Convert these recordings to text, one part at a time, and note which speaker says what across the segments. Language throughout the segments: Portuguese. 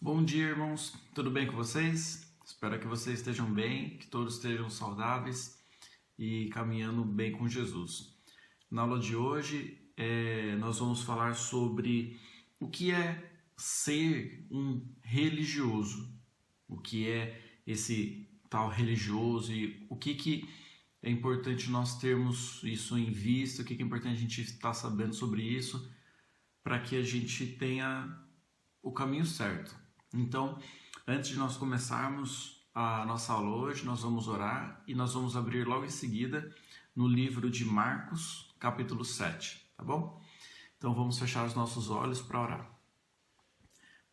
Speaker 1: Bom dia, irmãos. Tudo bem com vocês? Espero que vocês estejam bem, que todos estejam saudáveis e caminhando bem com Jesus. Na aula de hoje, nós vamos falar sobre o que é ser um religioso, o que é esse tal religioso e o que é importante nós termos isso em vista, o que é importante a gente estar sabendo sobre isso, para que a gente tenha o caminho certo. Então, antes de nós começarmos a nossa aula hoje, nós vamos orar e nós vamos abrir logo em seguida no livro de Marcos, capítulo 7, tá bom? Então, vamos fechar os nossos olhos para orar.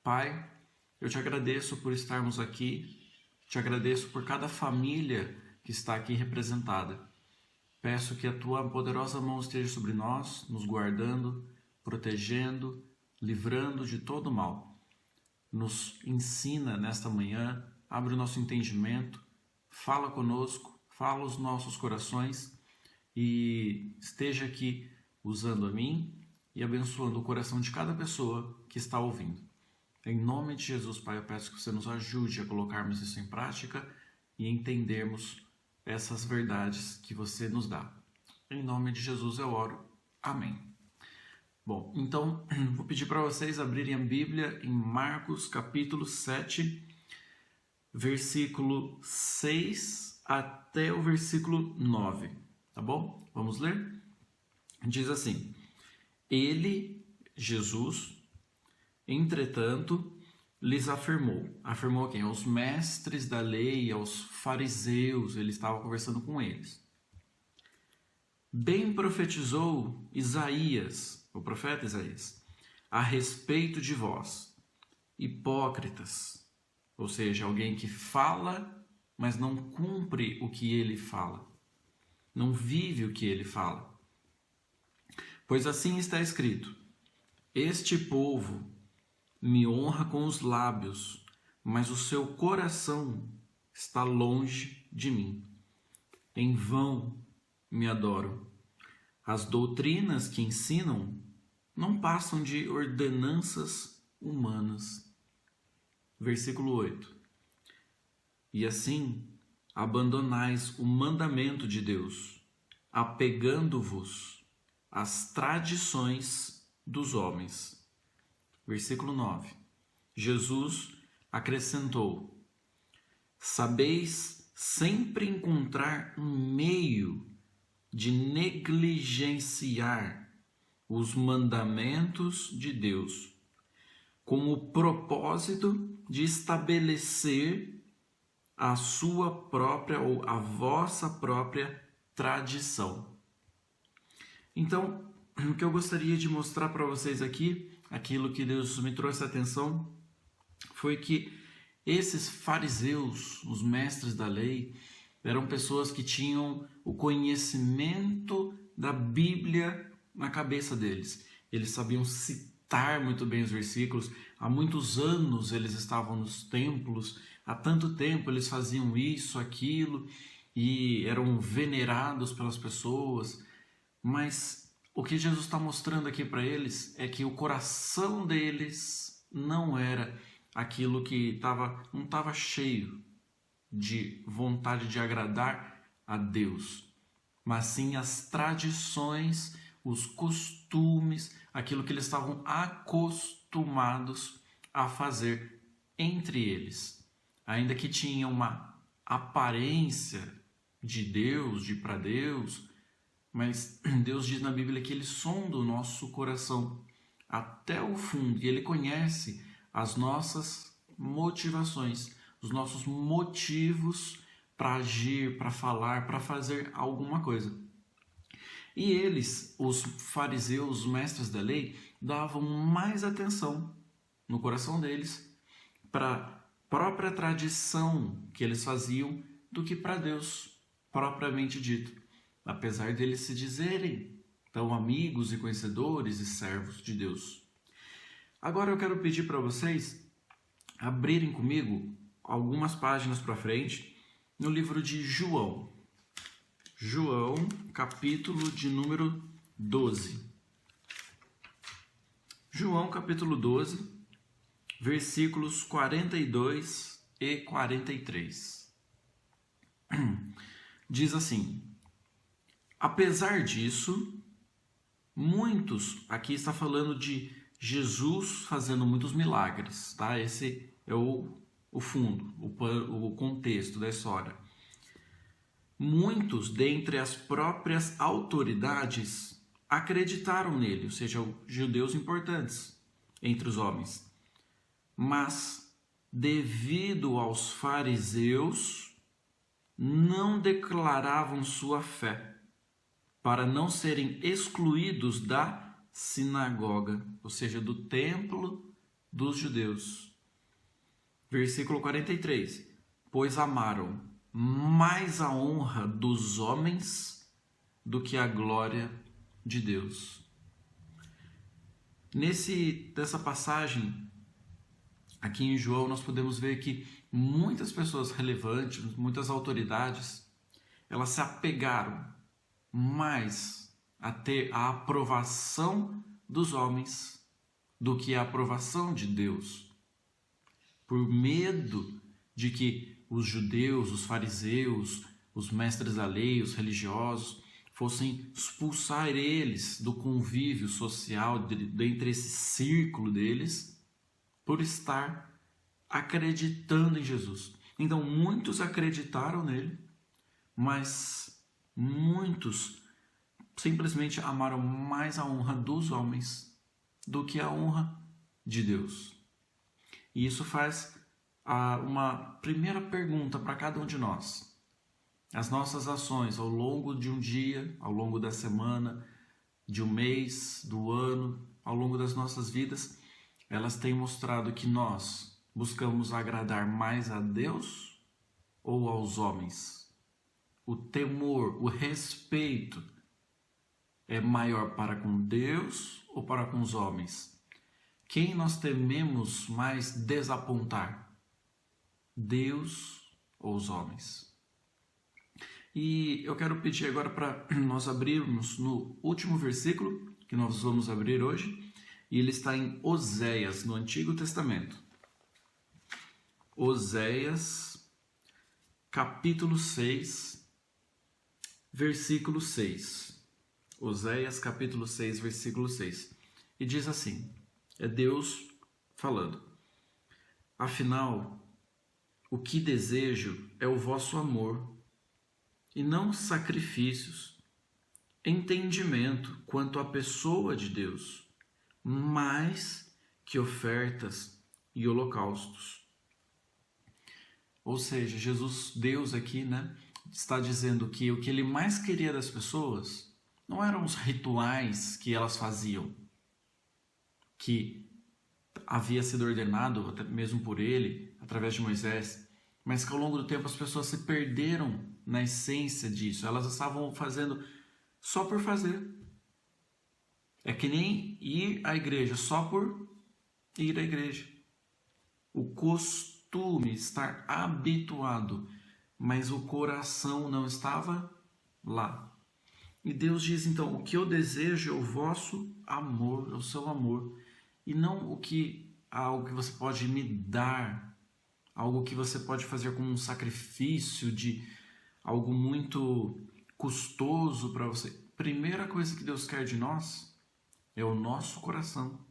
Speaker 1: Pai, eu te agradeço por estarmos aqui, te agradeço por cada família que está aqui representada. Peço que a tua poderosa mão esteja sobre nós, nos guardando, protegendo, livrando de todo mal. Nos ensina nesta manhã, abre o nosso entendimento, fala conosco, fala os nossos corações e esteja aqui usando a mim e abençoando o coração de cada pessoa que está ouvindo. Em nome de Jesus, Pai, eu peço que você nos ajude a colocarmos isso em prática e entendermos essas verdades que você nos dá. Em nome de Jesus eu oro. Amém. Bom, então vou pedir para vocês abrirem a Bíblia em Marcos capítulo 7, versículo 6 até o versículo 9, tá bom? Vamos ler? Diz assim: Ele, Jesus, entretanto, lhes afirmou quem? Aos mestres da lei, aos fariseus, ele estava conversando com eles. Bem profetizou Isaías, o profeta Isaías, a respeito de vós, hipócritas, ou seja, alguém que fala, mas não cumpre o que ele fala, não vive o que ele fala. Pois assim está escrito: este povo me honra com os lábios, mas o seu coração está longe de mim. Em vão me adoram. As doutrinas que ensinam não passam de ordenanças humanas. Versículo 8. E assim abandonais o mandamento de Deus, apegando-vos às tradições dos homens. Versículo 9. Jesus acrescentou: sabeis sempre encontrar um meio de negligenciar os mandamentos de Deus, com o propósito de estabelecer a sua própria ou a vossa própria tradição. Então, o que eu gostaria de mostrar para vocês aqui, aquilo que Deus me trouxe a atenção, foi que esses fariseus, os mestres da lei, eram pessoas que tinham o conhecimento da Bíblia na cabeça deles. Eles sabiam citar muito bem os versículos. Há muitos anos eles estavam nos templos. Há tanto tempo eles faziam isso, aquilo, e eram venerados pelas pessoas. Mas o que Jesus está mostrando aqui para eles é que o coração deles não era aquilo que não estava cheio de vontade de agradar a Deus, mas sim as tradições, os costumes, aquilo que eles estavam acostumados a fazer entre eles. Ainda que tinha uma aparência de Deus, de para Deus, mas Deus diz na Bíblia que Ele sonda o nosso coração até o fundo e Ele conhece as nossas motivações, os nossos motivos para agir, para falar, para fazer alguma coisa. E eles, os fariseus, os mestres da lei, davam mais atenção no coração deles para a própria tradição que eles faziam do que para Deus, propriamente dito. Apesar deles se dizerem tão amigos e conhecedores e servos de Deus. Agora eu quero pedir para vocês abrirem comigo algumas páginas para frente no livro de João. João, capítulo de número 12. João, capítulo 12, versículos 42 e 43. Diz assim: apesar disso, muitos, aqui está falando de Jesus fazendo muitos milagres, tá? Esse é o fundo, o contexto da história. Muitos dentre as próprias autoridades acreditaram nele, ou seja, judeus importantes entre os homens. Mas, devido aos fariseus, não declaravam sua fé, para não serem excluídos da sinagoga, ou seja, do templo dos judeus. Versículo 43. Pois amaram mais a honra dos homens do que a glória de Deus. Nessa passagem, aqui em João, nós podemos ver que muitas pessoas relevantes, muitas autoridades, elas se apegaram mais a ter a aprovação dos homens do que a aprovação de Deus. Por medo de que os judeus, os fariseus, os mestres da lei, os religiosos, fossem expulsar eles do convívio social, dentre esse círculo deles, por estar acreditando em Jesus. Então, muitos acreditaram nele, mas muitos simplesmente amaram mais a honra dos homens do que a honra de Deus. E isso faz uma primeira pergunta para cada um de nós. As nossas ações ao longo de um dia, ao longo da semana, de um mês, do ano, ao longo das nossas vidas, elas têm mostrado que nós buscamos agradar mais a Deus ou aos homens? O temor, o respeito é maior para com Deus ou para com os homens? Quem nós tememos mais desapontar? Deus ou os homens? E eu quero pedir agora para nós abrirmos no último versículo que nós vamos abrir hoje, e ele está em Oséias, no Antigo Testamento. Oséias, capítulo 6, versículo 6. Oséias, capítulo 6, versículo 6. E diz assim, é Deus falando: afinal, o que desejo é o vosso amor, e não sacrifícios, entendimento quanto à pessoa de Deus, mais que ofertas e holocaustos. Ou seja, Jesus, Deus aqui, está dizendo que o que ele mais queria das pessoas não eram os rituais que elas faziam, que havia sido ordenado até mesmo por ele, através de Moisés, mas que ao longo do tempo as pessoas se perderam na essência disso. Elas estavam fazendo só por fazer. É que nem ir à igreja só por ir à igreja. O costume, estar habituado, mas o coração não estava lá. E Deus diz então, o que eu desejo é o vosso amor, é o seu amor, e não algo que você pode me dar, algo que você pode fazer como um sacrifício de algo muito custoso para você. Primeira coisa que Deus quer de nós é o nosso coração.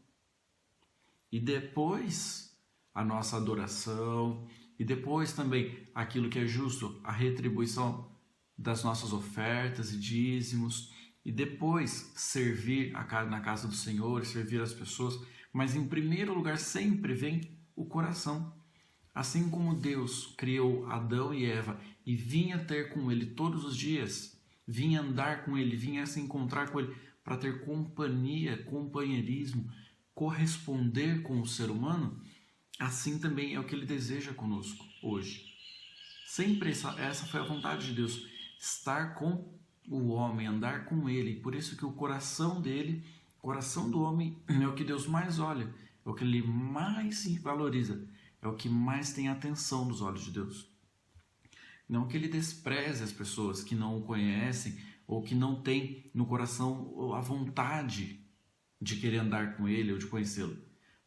Speaker 1: E depois a nossa adoração, e depois também aquilo que é justo, a retribuição das nossas ofertas e dízimos, e depois servir na casa do Senhor, servir as pessoas, mas em primeiro lugar sempre vem o coração. Assim como Deus criou Adão e Eva e vinha ter com ele todos os dias, vinha andar com ele, vinha se encontrar com ele para ter companhia, companheirismo, corresponder com o ser humano, assim também é o que ele deseja conosco hoje. Sempre essa foi a vontade de Deus, estar com o homem, andar com ele. Por isso que o coração dele, o coração do homem é o que Deus mais olha, é o que ele mais valoriza, é o que mais tem atenção nos olhos de Deus. Não que ele despreze as pessoas que não o conhecem ou que não têm no coração a vontade de querer andar com ele ou de conhecê-lo.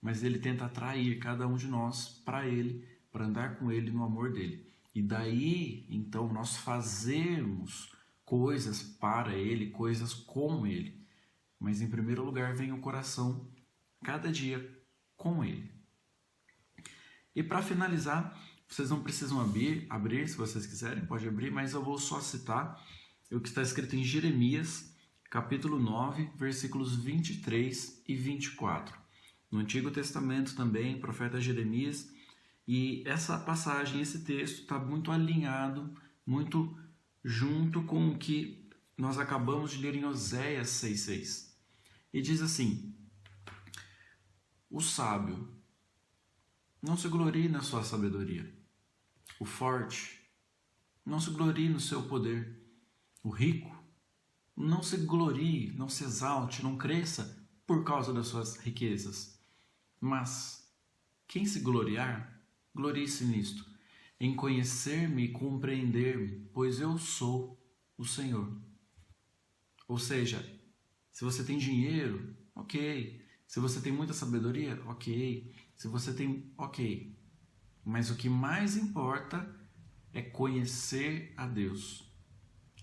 Speaker 1: mas ele tenta atrair cada um de nós para ele, para andar com ele no amor dele. E daí, então, nós fazermos coisas para ele, coisas com ele. Mas em primeiro lugar vem o coração, cada dia com ele. E para finalizar, vocês não precisam abrir, se vocês quiserem, pode abrir, mas eu vou só citar o que está escrito em Jeremias, capítulo 9, versículos 23 e 24. No Antigo Testamento também, profeta Jeremias, e essa passagem, esse texto está muito alinhado, muito junto com o que nós acabamos de ler em Oséias 6,6. E diz assim: o sábio não se glorie na sua sabedoria, o forte não se glorie no seu poder, o rico não se glorie, não se exalte, não cresça por causa das suas riquezas. Mas quem se gloriar, glorie-se nisto, em conhecer-me e compreender-me, pois eu sou o Senhor. Ou seja, se você tem dinheiro, ok. Se você tem muita sabedoria, ok. Se você tem, ok. Mas o que mais importa é conhecer a Deus.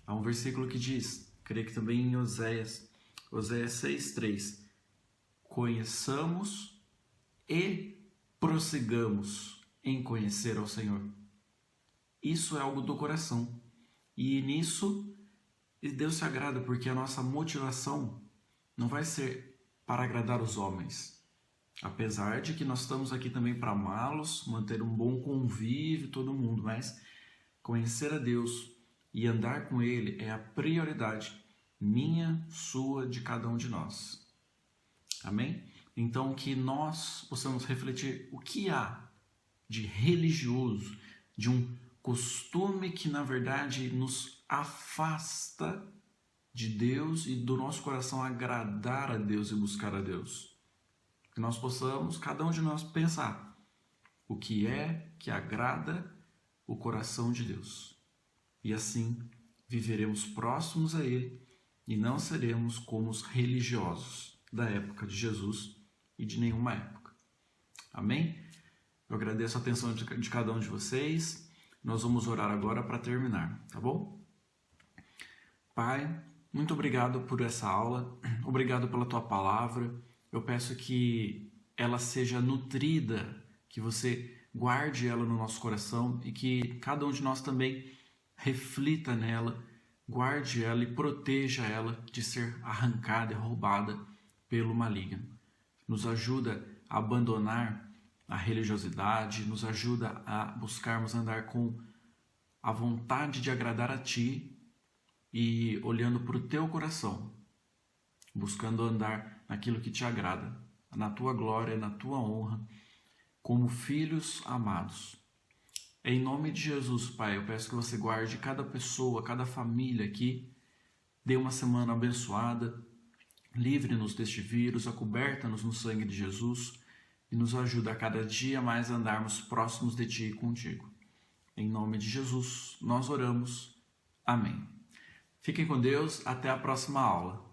Speaker 1: Há um versículo que diz, creio que também em Oséias 6,3, conheçamos e prossigamos em conhecer ao Senhor. Isso é algo do coração. E nisso Deus se agrada, porque a nossa motivação não vai ser para agradar os homens. Apesar de que nós estamos aqui também para amá-los, manter um bom convívio, todo mundo, mas conhecer a Deus e andar com Ele é a prioridade minha, sua, de cada um de nós. Amém? Então que nós possamos refletir o que há de religioso, de um costume que na verdade nos afasta de Deus e do nosso coração agradar a Deus e buscar a Deus. Que nós possamos, cada um de nós, pensar o que é que agrada o coração de Deus. E assim viveremos próximos a Ele e não seremos como os religiosos da época de Jesus e de nenhuma época. Amém? Eu agradeço a atenção de cada um de vocês. Nós vamos orar agora para terminar, tá bom? Pai, muito obrigado por essa aula. Obrigado pela Tua palavra. Eu peço que ela seja nutrida, que você guarde ela no nosso coração e que cada um de nós também reflita nela, guarde ela e proteja ela de ser arrancada e roubada pelo maligno. Nos ajuda a abandonar a religiosidade, nos ajuda a buscarmos andar com a vontade de agradar a Ti e olhando para o Teu coração, buscando andar naquilo que Te agrada, na Tua glória, na Tua honra, como filhos amados. Em nome de Jesus, Pai, eu peço que você guarde cada pessoa, cada família aqui, dê uma semana abençoada, livre-nos deste vírus, acoberta-nos no sangue de Jesus e nos ajuda a cada dia mais a andarmos próximos de Ti e contigo. Em nome de Jesus, nós oramos. Amém. Fiquem com Deus, até a próxima aula.